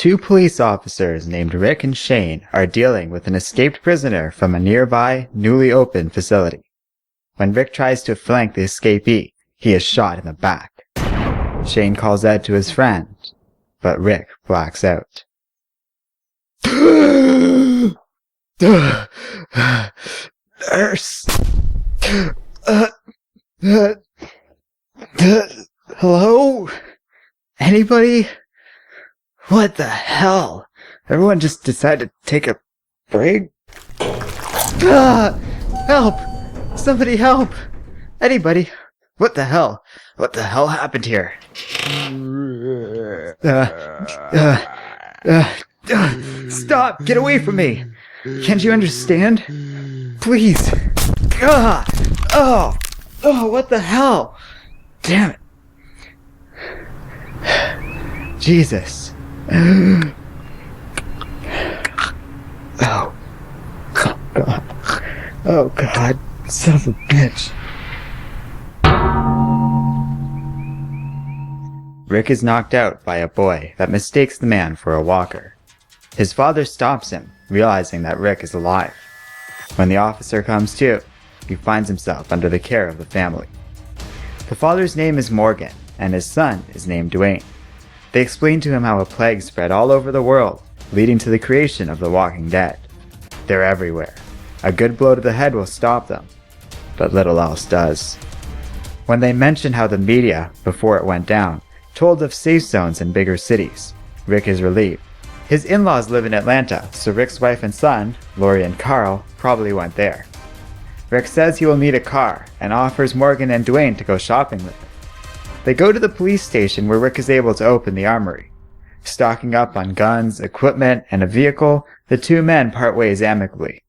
Two police officers named Rick and Shane are dealing with an escaped prisoner from a nearby, newly opened facility. When Rick tries to flank the escapee, he is shot in the back. Shane calls out to his friend, but Rick blacks out. Nurse! Hello? Anybody? What the hell? Everyone just decided to take a break? Help! Somebody help! Anybody? What the hell? What the hell happened here? Stop! Get away from me! Can't you understand? Please! Oh, what the hell? Damn it. Jesus. Oh. God. Oh, God. Son of a bitch. Rick is knocked out by a boy that mistakes the man for a walker. His father stops him, realizing that Rick is alive. When the officer comes to, he finds himself under the care of the family. The father's name is Morgan, and his son is named Dwayne. They explain to him how a plague spread all over the world, leading to the creation of the Walking Dead. They're everywhere. A good blow to the head will stop them, but little else does. When they mention how the media, before it went down, told of safe zones in bigger cities, Rick is relieved. His in-laws live in Atlanta, so Rick's wife and son, Lori and Carl, probably went there. Rick says he will need a car and offers Morgan and Dwayne to go shopping with him. They go to the police station where Rick is able to open the armory. Stocking up on guns, equipment, and a vehicle, the two men part ways amicably.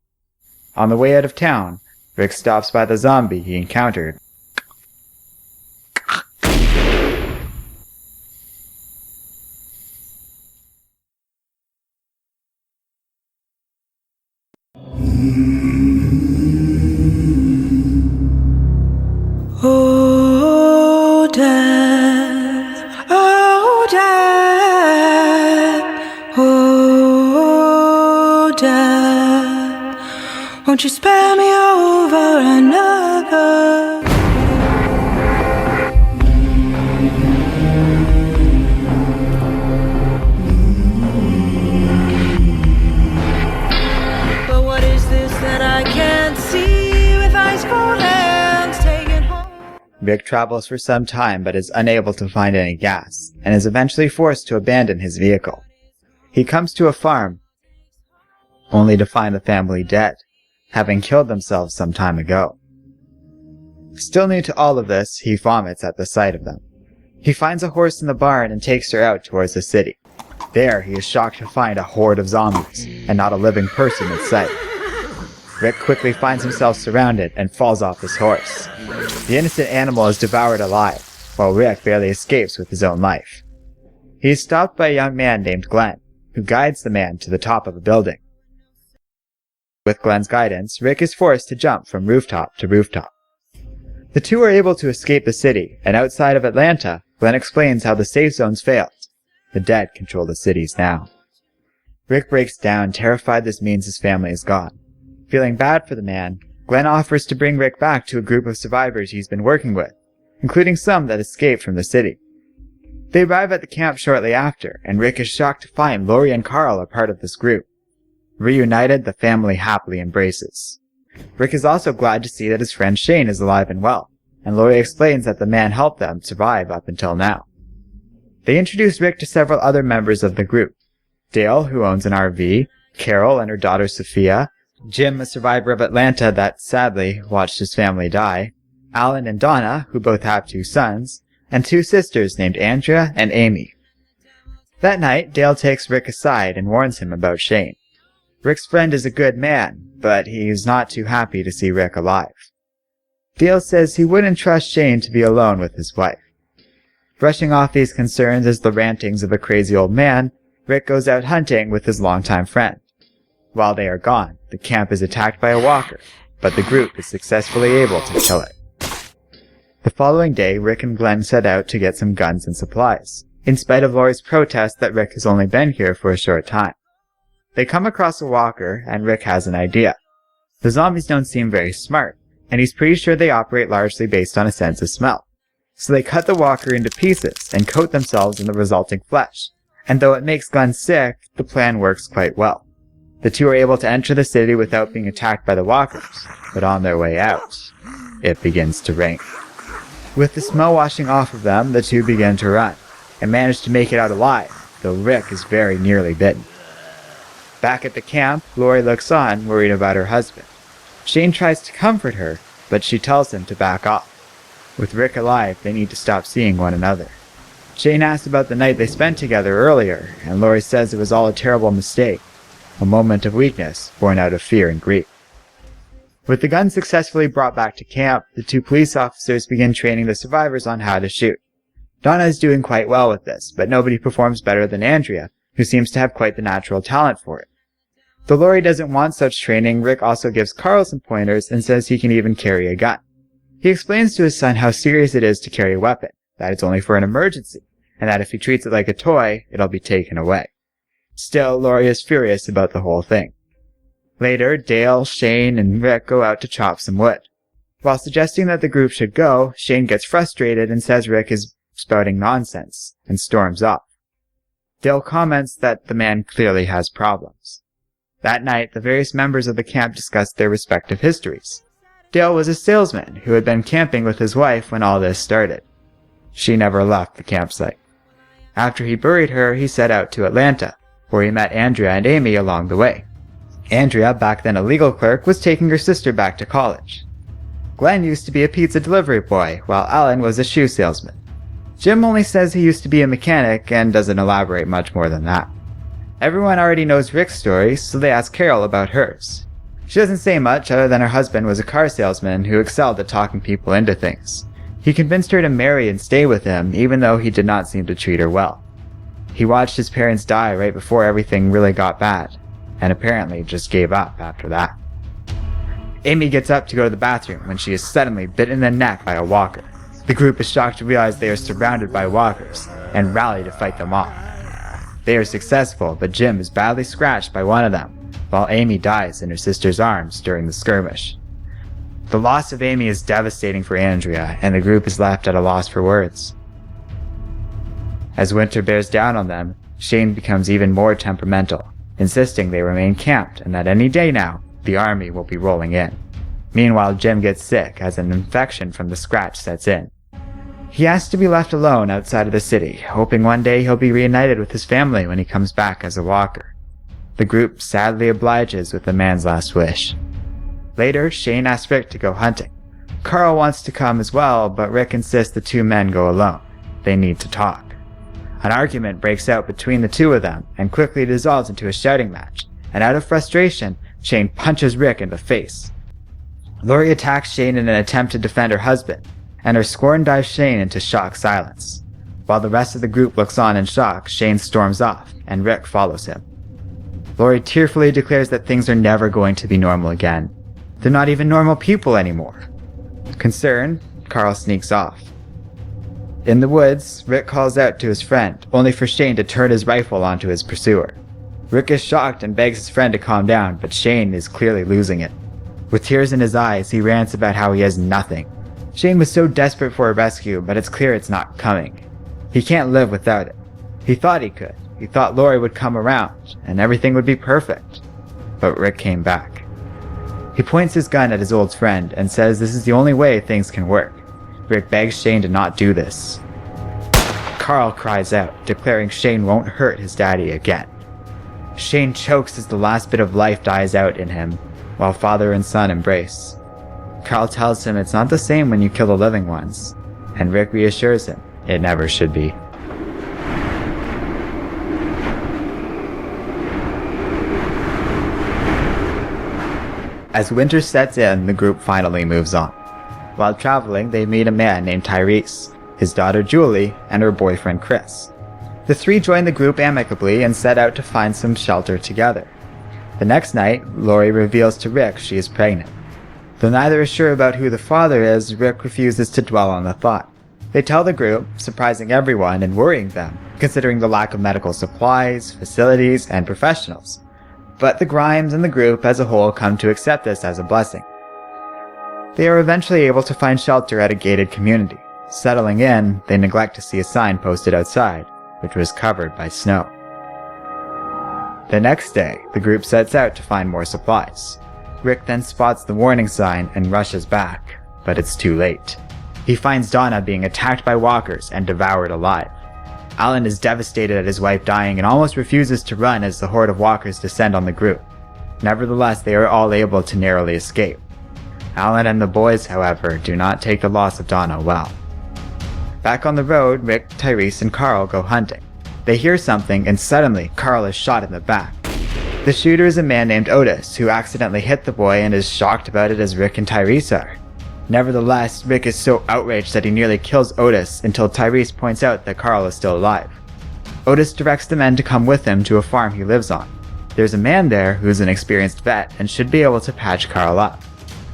On the way out of town, Rick stops by the zombie he encountered. Oh, Dad, oh, Dad, oh, Dad, won't you spare me over another? But what is this that I can't see with ice cold hands taking home? Rick travels for some time but is unable to find any gas, and is eventually forced to abandon his vehicle. He comes to a farm, only to find the family dead, having killed themselves some time ago. Still new to all of this, he vomits at the sight of them. He finds a horse in the barn and takes her out towards the city. There, he is shocked to find a horde of zombies, and not a living person in sight. Rick quickly finds himself surrounded and falls off his horse. The innocent animal is devoured alive, while Rick barely escapes with his own life. He is stopped by a young man named Glenn, who guides the man to the top of a building. With Glenn's guidance, Rick is forced to jump from rooftop to rooftop. The two are able to escape the city, and outside of Atlanta, Glenn explains how the safe zones failed. The dead control the cities now. Rick breaks down, terrified this means his family is gone. Feeling bad for the man, Glenn offers to bring Rick back to a group of survivors he's been working with, including some that escaped from the city. They arrive at the camp shortly after, and Rick is shocked to find Lori and Carl are part of this group. Reunited, the family happily embraces. Rick is also glad to see that his friend Shane is alive and well, and Lori explains that the man helped them survive up until now. They introduce Rick to several other members of the group. Dale, who owns an RV, Carol and her daughter Sophia, Jim, a survivor of Atlanta that sadly watched his family die, Alan and Donna, who both have two sons, and two sisters named Andrea and Amy. That night, Dale takes Rick aside and warns him about Shane. Rick's friend is a good man, but he is not too happy to see Rick alive. Dale says he wouldn't trust Shane to be alone with his wife. Brushing off these concerns as the rantings of a crazy old man, Rick goes out hunting with his longtime friend. While they are gone, the camp is attacked by a walker, but the group is successfully able to kill it. The following day, Rick and Glenn set out to get some guns and supplies. in spite of Laurie's protest that Rick has only been here for a short time. They come across a walker, and Rick has an idea. The zombies don't seem very smart, and he's pretty sure they operate largely based on a sense of smell. So they cut the walker into pieces and coat themselves in the resulting flesh, and though it makes Glenn sick, the plan works quite well. The two are able to enter the city without being attacked by the walkers, but on their way out, it begins to rain. With the smell washing off of them, the two begin to run, and manage to make it out alive, though Rick is very nearly bitten. Back at the camp, Laurie looks on, worried about her husband. Shane tries to comfort her, but she tells him to back off. With Rick alive, they need to stop seeing one another. Shane asks about the night they spent together earlier, and Laurie says it was all a terrible mistake, a moment of weakness born out of fear and grief. With the gun successfully brought back to camp, the two police officers begin training the survivors on how to shoot. Donna is doing quite well with this, but nobody performs better than Andrea, who seems to have quite the natural talent for it. Though Laurie doesn't want such training, Rick also gives Carl some pointers and says he can even carry a gun. He explains to his son how serious it is to carry a weapon, that it's only for an emergency, and that if he treats it like a toy, it'll be taken away. Still, Laurie is furious about the whole thing. Later, Dale, Shane, and Rick go out to chop some wood. While suggesting that the group should go, Shane gets frustrated and says Rick is spouting nonsense, and storms off. Dale comments that the man clearly has problems. That night, the various members of the camp discussed their respective histories. Dale was a salesman who had been camping with his wife when all this started. She never left the campsite. After he buried her, he set out to Atlanta, where he met Andrea and Amy along the way. Andrea, back then a legal clerk, was taking her sister back to college. Glenn used to be a pizza delivery boy, while Alan was a shoe salesman. Jim only says he used to be a mechanic and doesn't elaborate much more than that. Everyone already knows Rick's story, so they ask Carol about hers. She doesn't say much other than her husband was a car salesman who excelled at talking people into things. He convinced her to marry and stay with him, even though he did not seem to treat her well. He watched his parents die right before everything really got bad, and apparently just gave up after that. Amy gets up to go to the bathroom when she is suddenly bitten in the neck by a walker. The group is shocked to realize they are surrounded by walkers, and rally to fight them off. They are successful, but Jim is badly scratched by one of them, while Amy dies in her sister's arms during the skirmish. The loss of Amy is devastating for Andrea, and the group is left at a loss for words. As winter bears down on them, Shane becomes even more temperamental, insisting they remain camped and that any day now, the army will be rolling in. Meanwhile, Jim gets sick as an infection from the scratch sets in. He asks to be left alone outside of the city, hoping one day he'll be reunited with his family when he comes back as a walker. The group sadly obliges with the man's last wish. Later, Shane asks Rick to go hunting. Carl wants to come as well, but Rick insists the two men go alone. They need to talk. An argument breaks out between the two of them and quickly dissolves into a shouting match, and out of frustration, Shane punches Rick in the face. Laurie attacks Shane in an attempt to defend her husband, and her scorn dives Shane into shocked silence. While the rest of the group looks on in shock, Shane storms off, and Rick follows him. Laurie tearfully declares that things are never going to be normal again. They're not even normal people anymore. Concerned, Carl sneaks off. In the woods, Rick calls out to his friend, only for Shane to turn his rifle onto his pursuer. Rick is shocked and begs his friend to calm down, but Shane is clearly losing it. With tears in his eyes, he rants about how he has nothing. Shane was so desperate for a rescue, but it's clear it's not coming. He can't live without it. He thought he could. He thought Laurie would come around, and everything would be perfect. But Rick came back. He points his gun at his old friend and says this is the only way things can work. Rick begs Shane to not do this. Carl cries out, declaring Shane won't hurt his daddy again. Shane chokes as the last bit of life dies out in him, while father and son embrace. Carl tells him it's not the same when you kill the living ones, and Rick reassures him it never should be. As winter sets in, the group finally moves on. While traveling, they meet a man named Tyrese, his daughter Julie, and her boyfriend Chris. The three join the group amicably and set out to find some shelter together. The next night, Laurie reveals to Rick she is pregnant. Though neither is sure about who the father is, Rick refuses to dwell on the thought. They tell the group, surprising everyone and worrying them, considering the lack of medical supplies, facilities, and professionals. But the Grimes and the group as a whole come to accept this as a blessing. They are eventually able to find shelter at a gated community. Settling in, they neglect to see a sign posted outside, which was covered by snow. The next day, the group sets out to find more supplies. Rick then spots the warning sign and rushes back, but it's too late. He finds Donna being attacked by walkers and devoured alive. Alan is devastated at his wife dying and almost refuses to run as the horde of walkers descend on the group. Nevertheless, they are all able to narrowly escape. Alan and the boys, however, do not take the loss of Donna well. Back on the road, Rick, Tyrese, and Carl go hunting. They hear something, and suddenly, Carl is shot in the back. The shooter is a man named Otis, who accidentally hit the boy and is shocked about it as Rick and Tyrese are. Nevertheless, Rick is so outraged that he nearly kills Otis until Tyrese points out that Carl is still alive. Otis directs the men to come with him to a farm he lives on. There's a man there who is an experienced vet and should be able to patch Carl up.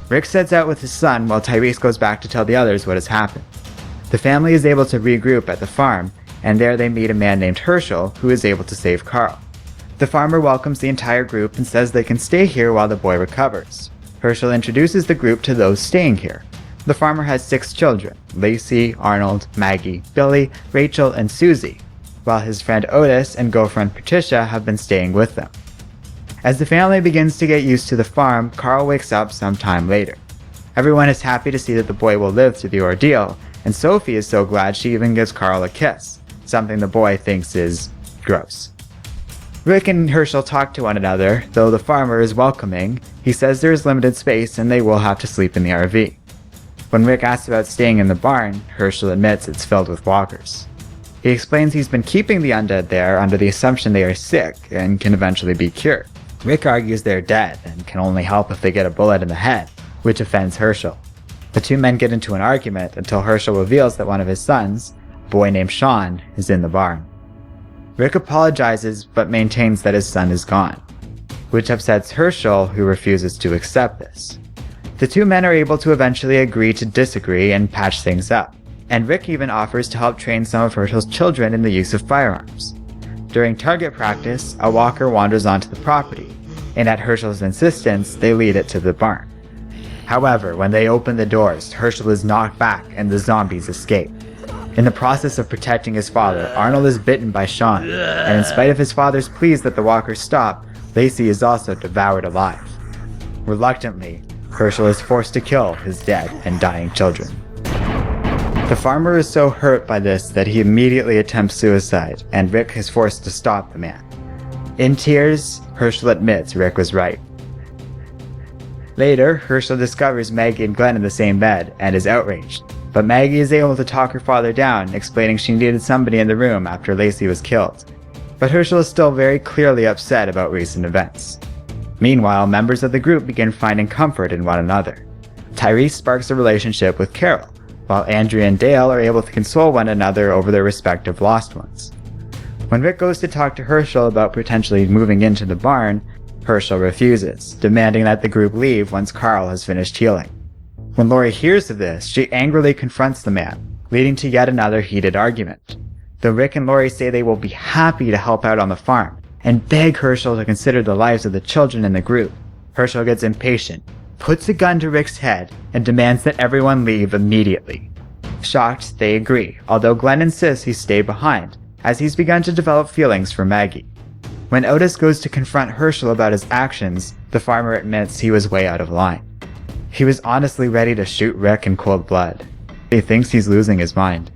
Rick sets out with his son while Tyrese goes back to tell the others what has happened. The family is able to regroup at the farm, and there they meet a man named Herschel who is able to save Carl. The farmer welcomes the entire group and says they can stay here while the boy recovers. Herschel introduces the group to those staying here. The farmer has 6 children, Lacey, Arnold, Maggie, Billy, Rachel, and Susie, while his friend Otis and girlfriend Patricia have been staying with them. As the family begins to get used to the farm, Carl wakes up sometime later. Everyone is happy to see that the boy will live through the ordeal, and Sophie is so glad she even gives Carl a kiss, something the boy thinks is gross. Rick and Herschel talk to one another, though the farmer is welcoming. He says there is limited space and they will have to sleep in the RV. When Rick asks about staying in the barn, Herschel admits it's filled with walkers. He explains he's been keeping the undead there under the assumption they are sick and can eventually be cured. Rick argues they're dead and can only help if they get a bullet in the head, which offends Herschel. The two men get into an argument until Herschel reveals that one of his sons, a boy named Sean, is in the barn. Rick apologizes but maintains that his son is gone, which upsets Herschel, who refuses to accept this. The two men are able to eventually agree to disagree and patch things up, and Rick even offers to help train some of Herschel's children in the use of firearms. During target practice, a walker wanders onto the property, and at Herschel's insistence, they lead it to the barn. However, when they open the doors, Herschel is knocked back and the zombies escape. In the process of protecting his father, Arnold is bitten by Sean, and in spite of his father's pleas that the walkers stop, Lacey is also devoured alive. Reluctantly, Herschel is forced to kill his dead and dying children. The farmer is so hurt by this that he immediately attempts suicide, and Rick is forced to stop the man. In tears, Herschel admits Rick was right. Later, Herschel discovers Maggie and Glenn in the same bed and is outraged, but Maggie is able to talk her father down, explaining she needed somebody in the room after Lacey was killed. But Herschel is still very clearly upset about recent events. Meanwhile, members of the group begin finding comfort in one another. Tyrese sparks a relationship with Carol, while Andrea and Dale are able to console one another over their respective lost ones. When Rick goes to talk to Herschel about potentially moving into the barn, Herschel refuses, demanding that the group leave once Carl has finished healing. When Lori hears of this, she angrily confronts the man, leading to yet another heated argument. Though Rick and Lori say they will be happy to help out on the farm, and beg Herschel to consider the lives of the children in the group, Herschel gets impatient, puts a gun to Rick's head, and demands that everyone leave immediately. Shocked, they agree, although Glenn insists he stay behind, as he's begun to develop feelings for Maggie. When Otis goes to confront Herschel about his actions, the farmer admits he was way out of line. He was honestly ready to shoot Rick in cold blood. He thinks he's losing his mind.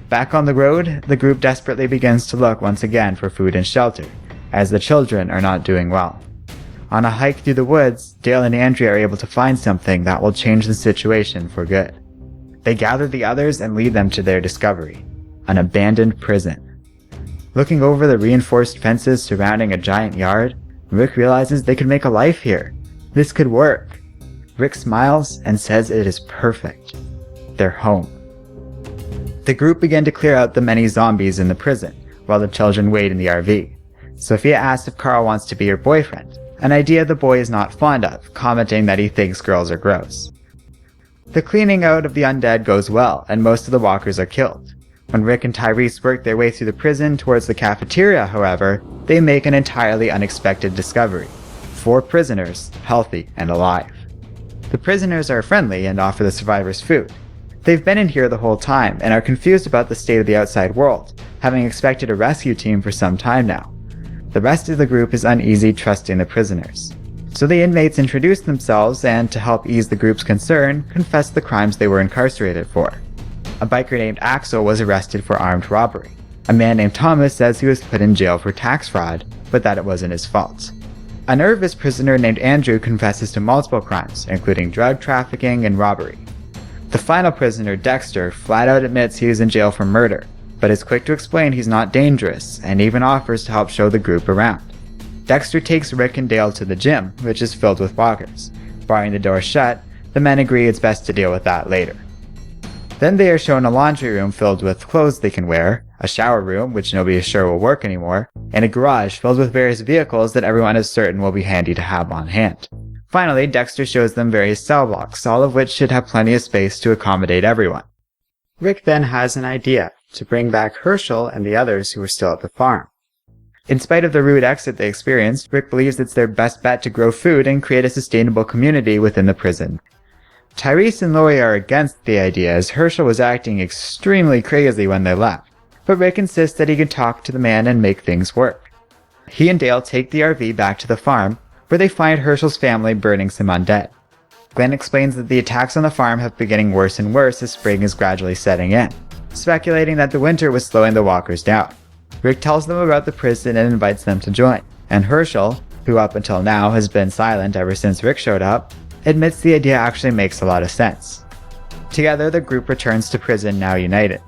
Back on the road, the group desperately begins to look once again for food and shelter, as the children are not doing well. On a hike through the woods, Dale and Andrea are able to find something that will change the situation for good. They gather the others and lead them to their discovery, an abandoned prison. Looking over the reinforced fences surrounding a giant yard, Rick realizes they could make a life here. This could work. Rick smiles and says it is perfect. Their home. The group begin to clear out the many zombies in the prison, while the children wait in the RV. Sophia asks if Carl wants to be her boyfriend, an idea the boy is not fond of, commenting that he thinks girls are gross. The cleaning out of the undead goes well, and most of the walkers are killed. When Rick and Tyrese work their way through the prison towards the cafeteria, however, they make an entirely unexpected discovery. 4 prisoners, healthy and alive. The prisoners are friendly and offer the survivors food. They've been in here the whole time and are confused about the state of the outside world, having expected a rescue team for some time now. The rest of the group is uneasy trusting the prisoners. So the inmates introduce themselves and, to help ease the group's concern, confess the crimes they were incarcerated for. A biker named Axel was arrested for armed robbery. A man named Thomas says he was put in jail for tax fraud, but that it wasn't his fault. A nervous prisoner named Andrew confesses to multiple crimes, including drug trafficking and robbery. The final prisoner, Dexter, flat out admits he was in jail for murder, but is quick to explain he's not dangerous, and even offers to help show the group around. Dexter takes Rick and Dale to the gym, which is filled with walkers. Barring the door shut, the men agree it's best to deal with that later. Then they are shown a laundry room filled with clothes they can wear, a shower room, which nobody is sure will work anymore, and a garage filled with various vehicles that everyone is certain will be handy to have on hand. Finally, Dexter shows them various cell blocks, all of which should have plenty of space to accommodate everyone. Rick then has an idea to bring back Herschel and the others who are still at the farm. In spite of the rude exit they experienced, Rick believes it's their best bet to grow food and create a sustainable community within the prison. Tyrese and Lori are against the idea, as Herschel was acting extremely crazy when they left, but Rick insists that he can talk to the man and make things work. He and Dale take the RV back to the farm, where they find Herschel's family burning some undead. Glenn explains that the attacks on the farm have been getting worse and worse as spring is gradually setting in, speculating that the winter was slowing the walkers down. Rick tells them about the prison and invites them to join, and Herschel, who up until now has been silent ever since Rick showed up, admits the idea actually makes a lot of sense. Together, the group returns to prison, now united.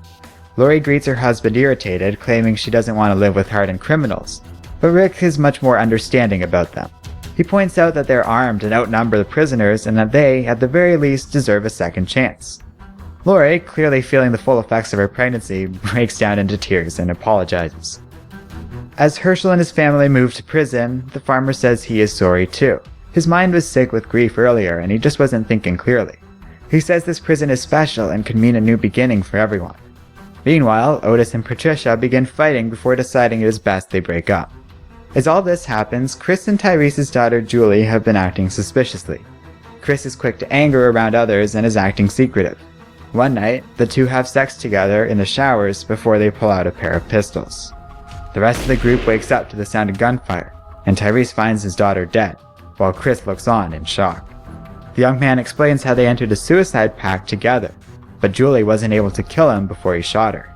Lori greets her husband irritated, claiming she doesn't want to live with hardened criminals, but Rick is much more understanding about them. He points out that they're armed and outnumber the prisoners and that they, at the very least, deserve a second chance. Lori, clearly feeling the full effects of her pregnancy, breaks down into tears and apologizes. As Herschel and his family move to prison, the farmer says he is sorry too. His mind was sick with grief earlier and he just wasn't thinking clearly. He says this prison is special and could mean a new beginning for everyone. Meanwhile, Otis and Patricia begin fighting before deciding it is best they break up. As all this happens, Chris and Tyrese's daughter Julie have been acting suspiciously. Chris is quick to anger around others and is acting secretive. One night, the two have sex together in the showers before they pull out a pair of pistols. The rest of the group wakes up to the sound of gunfire, and Tyrese finds his daughter dead, while Chris looks on in shock. The young man explains how they entered a suicide pact together, but Julie wasn't able to kill him before he shot her.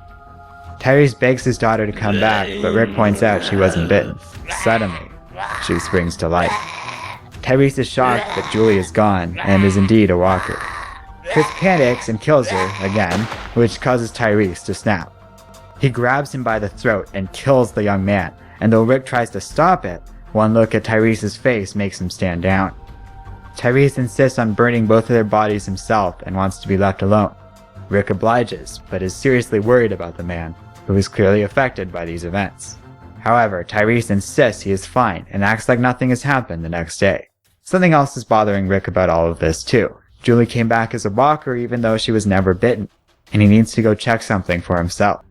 Tyrese begs his daughter to come back, but Rick points out she wasn't bitten. Suddenly, she springs to life. Tyrese is shocked that Julie is gone and is indeed a walker. Chris panics and kills her again, which causes Tyrese to snap. He grabs him by the throat and kills the young man, and though Rick tries to stop it, one look at Tyrese's face makes him stand down. Tyrese insists on burning both of their bodies himself and wants to be left alone. Rick obliges, but is seriously worried about the man, who is clearly affected by these events. However, Tyrese insists he is fine and acts like nothing has happened the next day. Something else is bothering Rick about all of this too. Julie came back as a walker even though she was never bitten, and he needs to go check something for himself.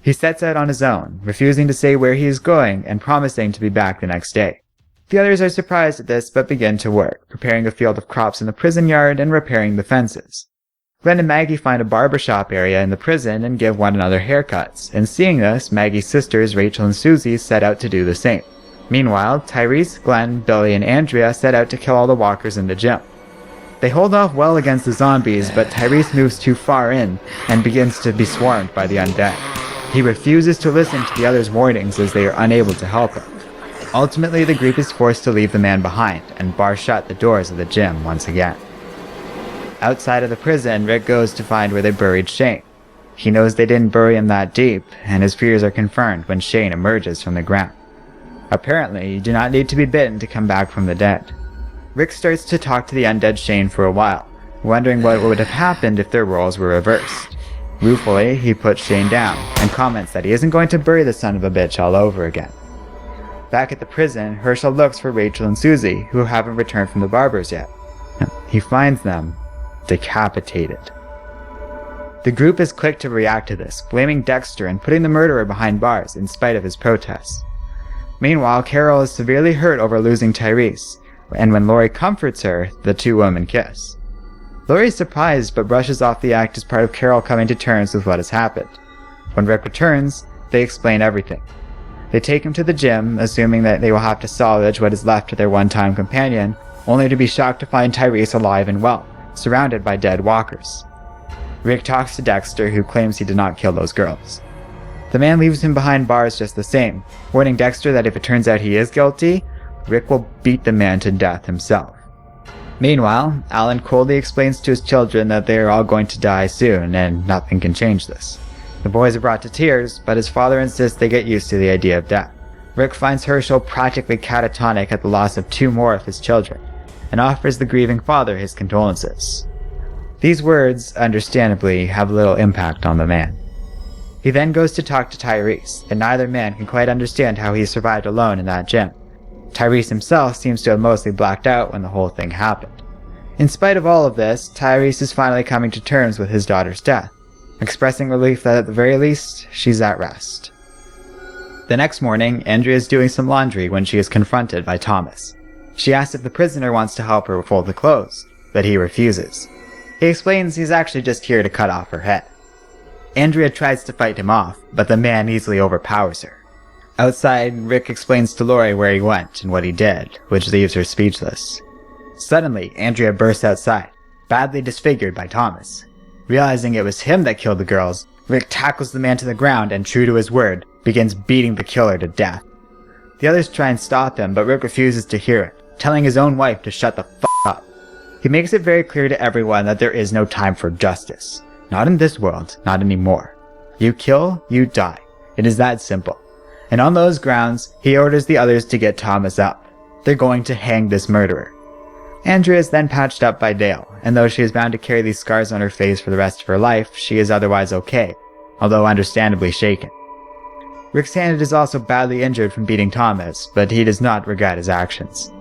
He sets out on his own, refusing to say where he is going and promising to be back the next day. The others are surprised at this but begin to work, preparing a field of crops in the prison yard and repairing the fences. Glenn and Maggie find a barbershop area in the prison and give one another haircuts, and seeing this, Maggie's sisters Rachel and Susie set out to do the same. Meanwhile, Tyrese, Glenn, Billy, and Andrea set out to kill all the walkers in the gym. They hold off well against the zombies, but Tyrese moves too far in and begins to be swarmed by the undead. He refuses to listen to the others' warnings as they are unable to help him. Ultimately, the group is forced to leave the man behind and bar shut the doors of the gym once again. Outside of the prison, Rick goes to find where they buried Shane. He knows they didn't bury him that deep, and his fears are confirmed when Shane emerges from the ground. Apparently, you do not need to be bitten to come back from the dead. Rick starts to talk to the undead Shane for a while, wondering what would have happened if their roles were reversed. Ruefully, he puts Shane down, and comments that he isn't going to bury the son of a bitch all over again. Back at the prison, Herschel looks for Rachel and Susie, who haven't returned from the barbers yet. He finds them decapitated. The group is quick to react to this, blaming Dexter and putting the murderer behind bars in spite of his protests. Meanwhile, Carol is severely hurt over losing Tyrese, and when Lori comforts her, the two women kiss. Lori is surprised but brushes off the act as part of Carol coming to terms with what has happened. When Rick returns, they explain everything. They take him to the gym, assuming that they will have to salvage what is left of their one-time companion, only to be shocked to find Tyrese alive and well, surrounded by dead walkers. Rick talks to Dexter, who claims he did not kill those girls. The man leaves him behind bars just the same, warning Dexter that if it turns out he is guilty, Rick will beat the man to death himself. Meanwhile, Alan coldly explains to his children that they are all going to die soon, and nothing can change this. The boys are brought to tears, but his father insists they get used to the idea of death. Rick finds Herschel practically catatonic at the loss of two more of his children, and offers the grieving father his condolences. These words, understandably, have little impact on the man. He then goes to talk to Tyrese, and neither man can quite understand how he survived alone in that gym. Tyrese himself seems to have mostly blacked out when the whole thing happened. In spite of all of this, Tyrese is finally coming to terms with his daughter's death, expressing relief that at the very least, she's at rest. The next morning, Andrea is doing some laundry when she is confronted by Thomas. She asks if the prisoner wants to help her fold the clothes, but he refuses. He explains he's actually just here to cut off her head. Andrea tries to fight him off, but the man easily overpowers her. Outside, Rick explains to Lori where he went and what he did, which leaves her speechless. Suddenly, Andrea bursts outside, badly disfigured by Thomas. Realizing it was him that killed the girls, Rick tackles the man to the ground and, true to his word, begins beating the killer to death. The others try and stop him, but Rick refuses to hear it, telling his own wife to shut the f*** up. He makes it very clear to everyone that there is no time for justice. Not in this world, not anymore. You kill, you die. It is that simple. And on those grounds, he orders the others to get Thomas up. They're going to hang this murderer. Andrea is then patched up by Dale, and though she is bound to carry these scars on her face for the rest of her life, she is otherwise okay, although understandably shaken. Rick's hand is also badly injured from beating Thomas, but he does not regret his actions.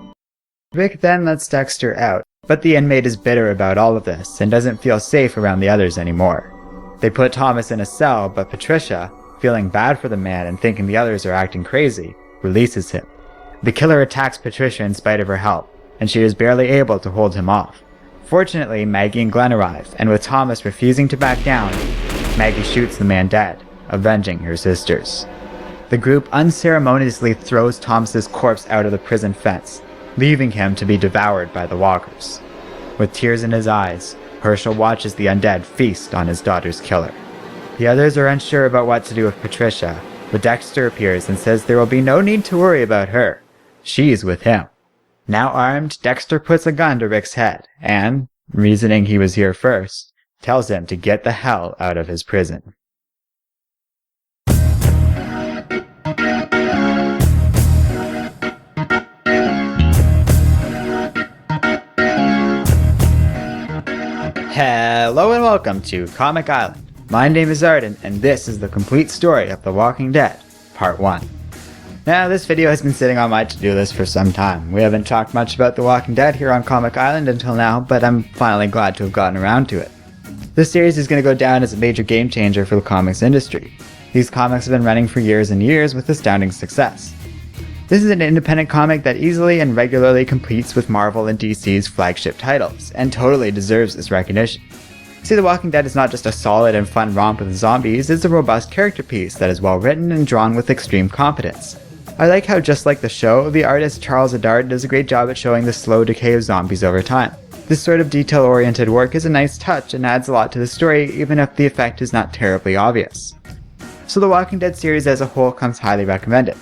Rick then lets Dexter out, but the inmate is bitter about all of this and doesn't feel safe around the others anymore. They put Thomas in a cell, but Patricia, feeling bad for the man and thinking the others are acting crazy, releases him. The killer attacks Patricia in spite of her help, and she is barely able to hold him off. Fortunately, Maggie and Glenn arrive, and with Thomas refusing to back down, Maggie shoots the man dead, avenging her sisters. The group unceremoniously throws Thomas's corpse out of the prison fence, leaving him to be devoured by the walkers. With tears in his eyes, Herschel watches the undead feast on his daughter's killer. The others are unsure about what to do with Patricia, but Dexter appears and says there will be no need to worry about her. She's with him. Now armed, Dexter puts a gun to Rick's head and, reasoning he was here first, tells him to get the hell out of his prison. Hello and welcome to Comic Island. My name is Arden, and this is the complete story of The Walking Dead, Part 1. Now, this video has been sitting on my to-do list for some time. We haven't talked much about The Walking Dead here on Comic Island until now, but I'm finally glad to have gotten around to it. This series is going to go down as a major game changer for the comics industry. These comics have been running for years and years with astounding success. This is an independent comic that easily and regularly competes with Marvel and DC's flagship titles, and totally deserves this recognition. See, The Walking Dead is not just a solid and fun romp with zombies, it's a robust character piece that is well written and drawn with extreme competence. I like how, just like the show, the artist Charles Adard does a great job at showing the slow decay of zombies over time. This sort of detail-oriented work is a nice touch and adds a lot to the story, even if the effect is not terribly obvious. So The Walking Dead series as a whole comes highly recommended.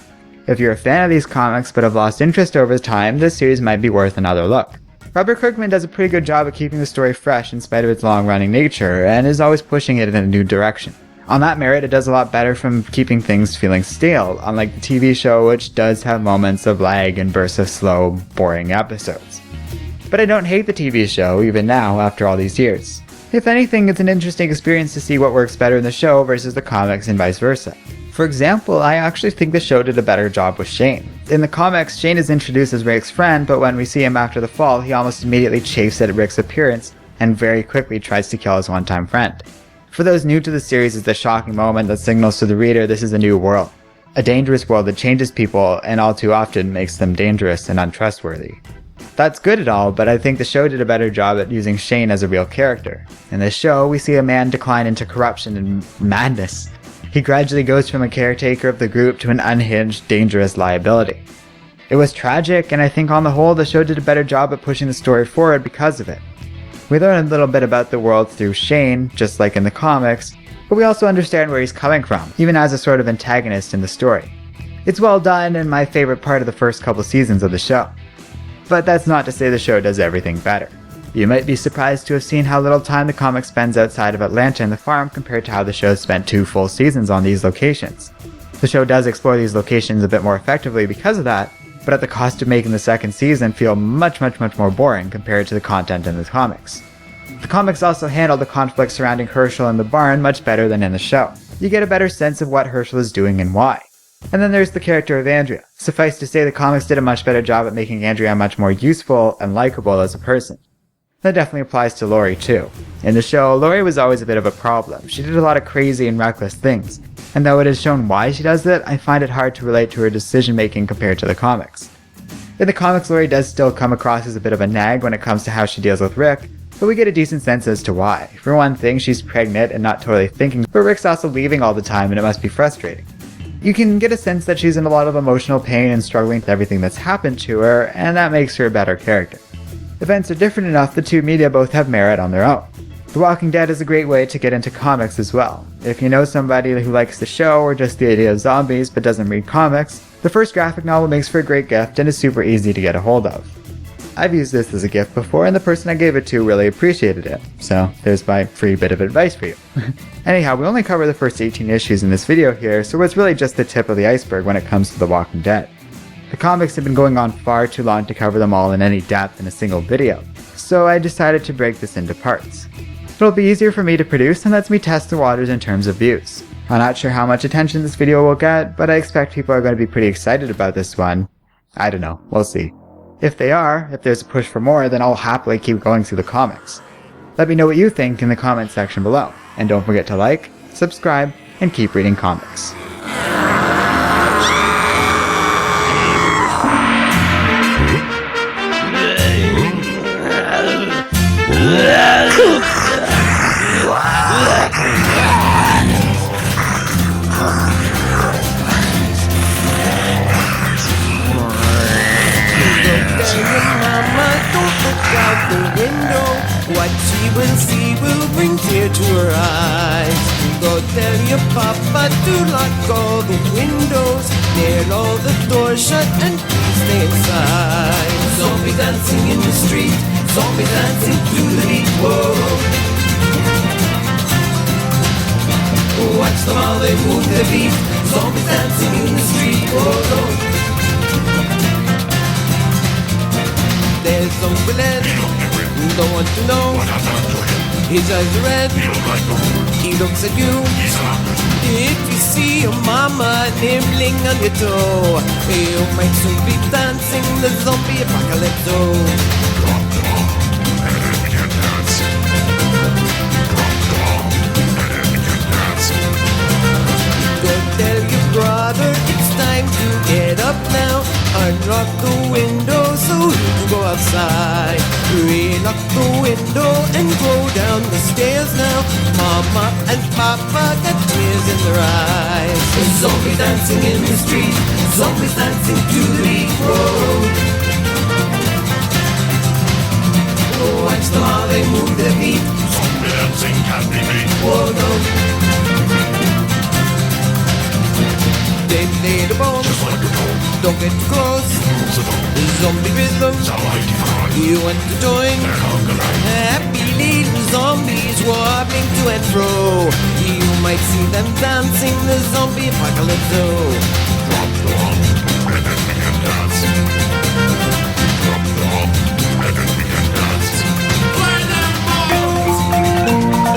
If you're a fan of these comics but have lost interest over time, this series might be worth another look. Robert Kirkman does a pretty good job at keeping the story fresh in spite of its long-running nature, and is always pushing it in a new direction. On that merit, it does a lot better from keeping things feeling stale, unlike the TV show, which does have moments of lag and bursts of slow, boring episodes. But I don't hate the TV show, even now, after all these years. If anything, it's an interesting experience to see what works better in the show versus the comics and vice versa. For example, I actually think the show did a better job with Shane. In the comics, Shane is introduced as Rick's friend, but when we see him after the fall, he almost immediately chafes at Rick's appearance and very quickly tries to kill his one-time friend. For those new to the series, it's a shocking moment that signals to the reader this is a new world. A dangerous world that changes people and all too often makes them dangerous and untrustworthy. That's good and all, but I think the show did a better job at using Shane as a real character. In this show, we see a man decline into corruption and madness. He gradually goes from a caretaker of the group to an unhinged, dangerous liability. It was tragic, and I think on the whole the show did a better job at pushing the story forward because of it. We learn a little bit about the world through Shane, just like in the comics, but we also understand where he's coming from, even as a sort of antagonist in the story. It's well done and my favorite part of the first couple seasons of the show. But that's not to say the show does everything better. You might be surprised to have seen how little time the comic spends outside of Atlanta and the farm compared to how the show spent 2 full seasons on these locations. The show does explore these locations a bit more effectively because of that, but at the cost of making the second season feel much more boring compared to the content in the comics. The comics also handle the conflict surrounding Herschel and the barn much better than in the show. You get a better sense of what Herschel is doing and why. And then there's the character of Andrea. Suffice to say, the comics did a much better job at making Andrea much more useful and likable as a person. That definitely applies to Laurie too. In the show, Laurie was always a bit of a problem. She did a lot of crazy and reckless things, and though it is shown why she does it, I find it hard to relate to her decision making compared to the comics. In the comics, Laurie does still come across as a bit of a nag when it comes to how she deals with Rick, but we get a decent sense as to why. For one thing, she's pregnant and not totally thinking, but Rick's also leaving all the time and it must be frustrating. You can get a sense that she's in a lot of emotional pain and struggling with everything that's happened to her, and that makes her a better character. Events are different enough, the two media both have merit on their own. The Walking Dead is a great way to get into comics as well. If you know somebody who likes the show or just the idea of zombies but doesn't read comics, the first graphic novel makes for a great gift and is super easy to get a hold of. I've used this as a gift before and the person I gave it to really appreciated it, so there's my free bit of advice for you. Anyhow, we only cover the first 18 issues in this video here, so it's really just the tip of the iceberg when it comes to The Walking Dead. The comics have been going on far too long to cover them all in any depth in a single video, so I decided to break this into parts. It'll be easier for me to produce and lets me test the waters in terms of views. I'm not sure how much attention this video will get, but I expect people are going to be pretty excited about this one. I don't know, we'll see. If they are, if there's a push for more, then I'll happily keep going through the comics. Let me know what you think in the comment section below, and don't forget to like, subscribe, and keep reading comics. What she will see will bring tear to her eyes. Go tell your papa to lock all the windows, nail all the doors shut, and please stay inside. Zombie dancing in the street, zombie dancing to the beat. Whoa. Watch them how they move their feet. Zombies dancing in the street. Whoa. There's Zombieland. Don't want to know. His eyes are red. He looks at you. If you see your mama nibbling on your toe, you might soon be dancing the zombie apocalypse. Drop the bomb, and then we can dance. Drop the bomb, and then we can dance. Go tell your brother it's time to get up now. Unlock the window so you can go outside. Relock the window and go down the stairs now. Mama and Papa got tears in their eyes. Zombies dancing in the street, zombies dancing to the beat. Whoa. Watch them how they move their feet. Zombie dancing can't be beat. Whoa, no. They play the bones, Just like a dog, don't get too close. moves the dog. Zombie rhythm, It's a mighty cry. you want to join? They're hungry. Happy little zombies wobbling to and fro. You might see them dancing the zombie apocalypse. Drop the bomb, and then we can dance. Drop the bomb, and then we can dance. Play them balls!